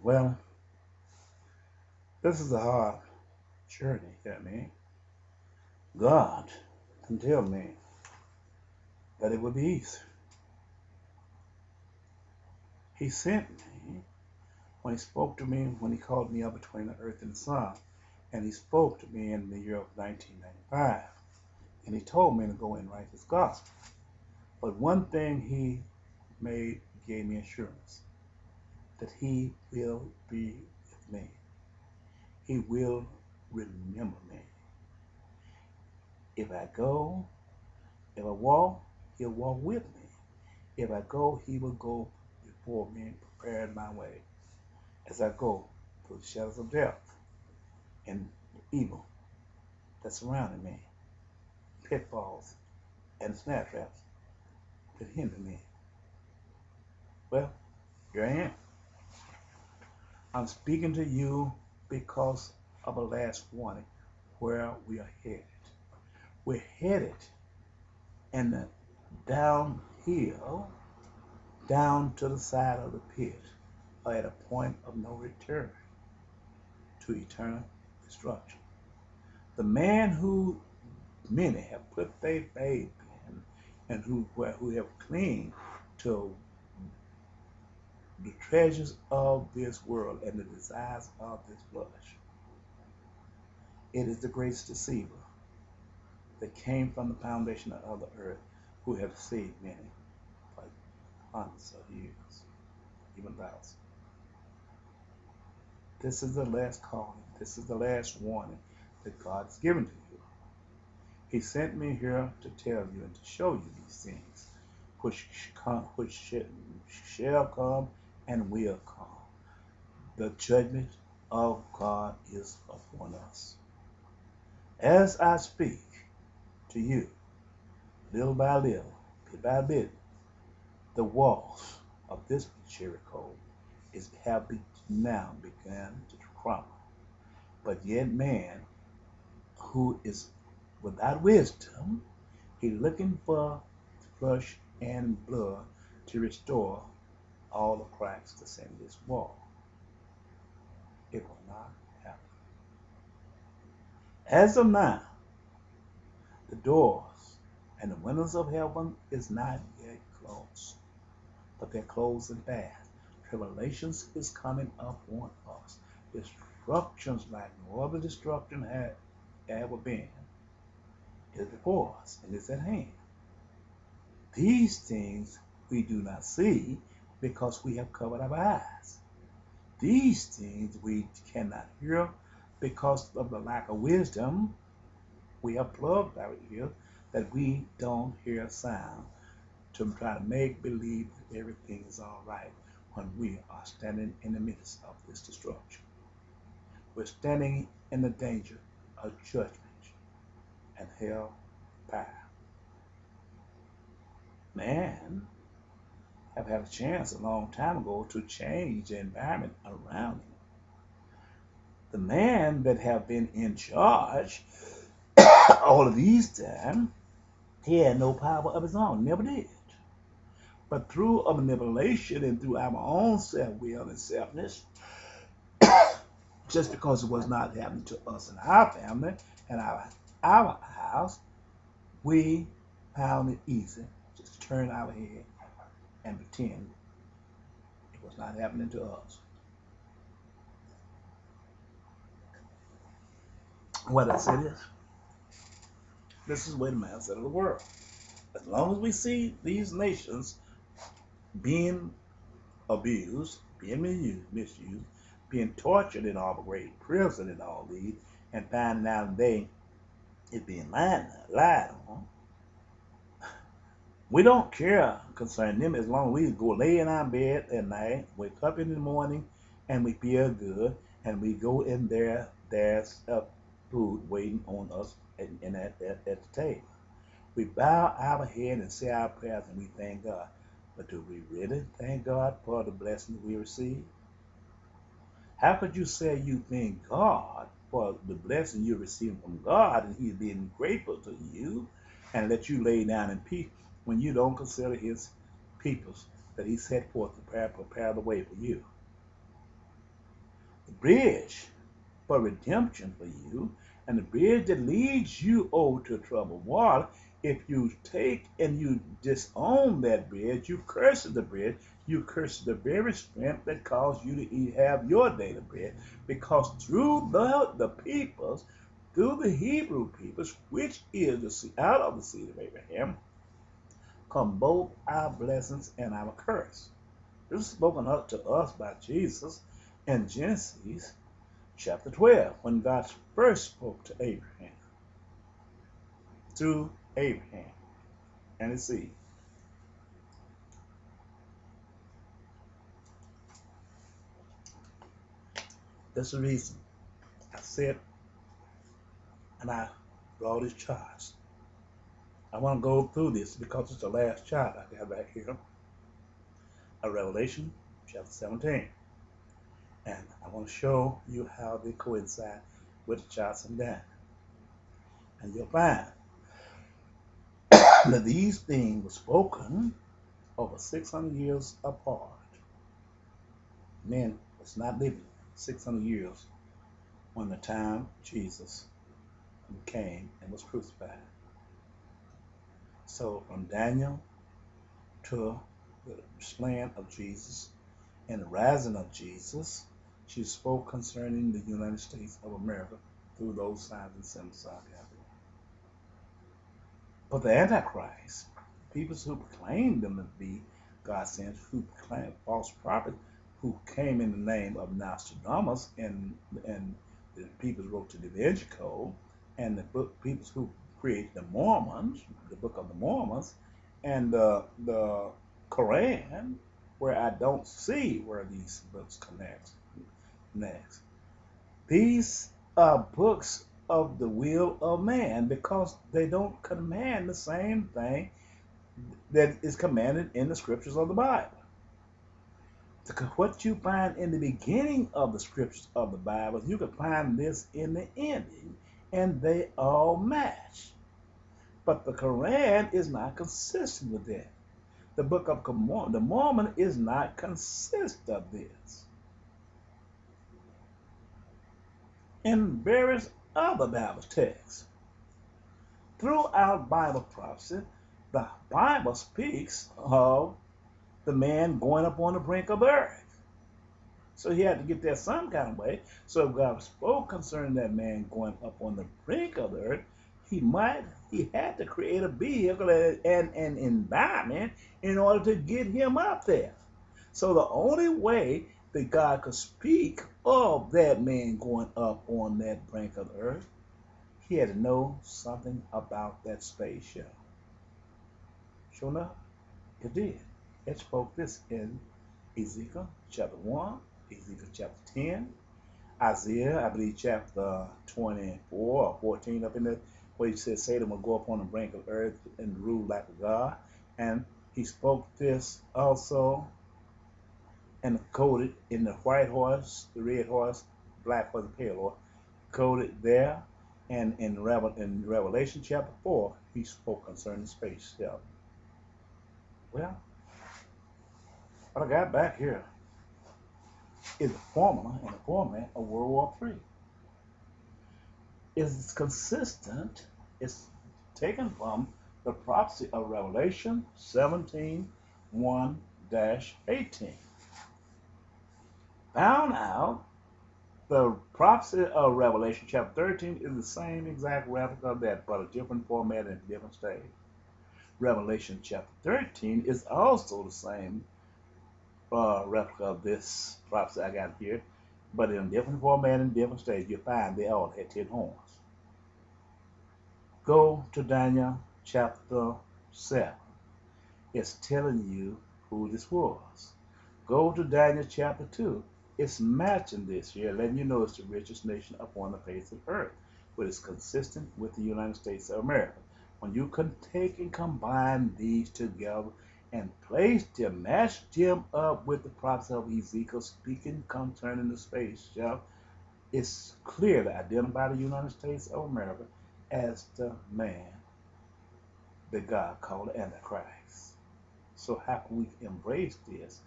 Well, this is a hard journey, you know what I mean? God can tell me that it would be easy. He sent me when he spoke to me, when he called me up between the earth and the sun. And he spoke to me in the year of 1995. And he told me to go and write his gospel. But one thing he gave me assurance that he will be with me. He will remember me. If I go, if I walk, he'll walk with me. If I go, he will go before me and prepare my way as I go through the shadows of death and evil that surrounded me, pitfalls and snare traps that hinder me. Well, here I am. I'm speaking to you because of a last warning where we are headed. We're headed in the downhill, down to the side of the pit, or at a point of no return to eternal destruction. The man who many have put their faith in and who have clinged to the treasures of this world and the desires of this flesh. It is the greatest deceiver that came from the foundation of the earth who have deceived many for hundreds of years, even thousands. This is the last calling. This is the last warning that God has given to you. He sent me here to tell you and to show you these things which shall come and will come. The judgment of God is upon us. As I speak to you, little by little, bit by bit, the walls of this Jericho have now begun to crumble. But yet man who is without wisdom, he's looking for flesh and blood to restore all the cracks that's in this wall. It will not happen. As of now, the doors and the windows of heaven is not yet closed, but they're closing fast. Tribulations is coming upon us. Destructions like no other destruction had ever been is before us and is at hand. These things we do not see because we have covered our eyes. These things we cannot hear because of the lack of wisdom. We have plugged our ears that we don't hear sound to try to make believe that everything is all right when we are standing in the midst of this destruction. We're standing in the danger of judgment and hell fire. Man have had a chance a long time ago to change the environment around him. The man that have been in charge all of these time, he had no power of his own, never did. But through a manipulation and through our own self-will and selfness, just because it was not happening to us and our family and our house, we found it easy just to turn our head and pretend it was not happening to us. What I said is, this is the way the man said of the world. As long as we see these nations being abused, being misused, being tortured in all the great prison and all these, and finding out they is being lied on, we don't care concerning them as long as we go lay in our bed at night, wake up in the morning, and we feel good, and we go in there, there's food waiting on us at the table. We bow our head and say our prayers and we thank God. But do we really thank God for the blessings we receive? How could you say you thank God for the blessing you're receiving from God and He's being grateful to you and let you lay down in peace when you don't consider His peoples that He set forth to prepare the way for you? the bridge for redemption for you, and the bridge that leads you over to troubled water. If you take and you disown that bridge, you curse the bridge, you curse the very strength that caused you to have your daily bread. Because through the peoples, through the Hebrew peoples, which is out of the seed of Abraham, come both our blessings and our curse. This is spoken up to us by Jesus in Genesis chapter 12, when God first spoke to Abraham through Abraham and his seed. That's the reason I said, and I brought this charge. I want to go through this because it's the last chart I got back here, of Revelation chapter 17. And I want to show you how they coincide with the charts and that. And you'll find that these things were spoken over 600 years apart. Men was not living 600 years when the time Jesus came and was crucified. So from Daniel to the slaying of Jesus and the rising of Jesus, she spoke concerning the United States of America through those signs and symbols. But the Antichrist, people who proclaimed them to be God sent, who proclaimed false prophets, who came in the name of Nostradamus, and the people wrote the Da Vinci Code, and the people who created the Mormons, the Book of the Mormons, and the Quran, where I don't see where these books connect. Next, these are books of the will of man, because they don't command the same thing that is commanded in the scriptures of the Bible. What you find in the beginning of the scriptures of the Bible, you can find this in the ending, and they all match. But the Quran is not consistent with that. The Book of the Mormon is not consistent of this. In various other Bible texts, throughout Bible prophecy, the Bible speaks of the man going up on the brink of the earth. So he had to get there some kind of way. So if God spoke concerning that man going up on the brink of the earth, he had to create a vehicle and an environment in order to get him up there. So the only way that God could speak of that man going up on that brink of the earth, he had to know something about that spaceship. Sure enough, it did. It spoke this in Ezekiel chapter 1, Ezekiel chapter 10, Isaiah, I believe, chapter 24 or 14 up in there, where he says Satan will go up on the brink of earth and rule like a god. And he spoke this also and coded in the white horse, the red horse, black horse, and pale horse, coded there. And in Revelation chapter 4, he spoke concerning the spaceship. Well, what I got back here is the formula and the format of World War III. It's consistent. It's taken from the prophecy of Revelation 17:1-18. Found out the prophecy of Revelation chapter 13 is the same exact replica of that, but a different format and a different stage. Revelation chapter 13 is also the same replica of this prophecy I got here, but in a different format and different stage. You find they all had 10 horns. Go to Daniel chapter 7. It's telling you who this was. Go to Daniel chapter 2. It's matching this here, letting you know it's the richest nation upon the face of earth, but it's consistent with the United States of America. When you can take and combine these together and place them, match them up with the prophecy of Ezekiel speaking concerning the spaceship, it's clear to identify the United States of America as the man that God called Antichrist. So how can we embrace this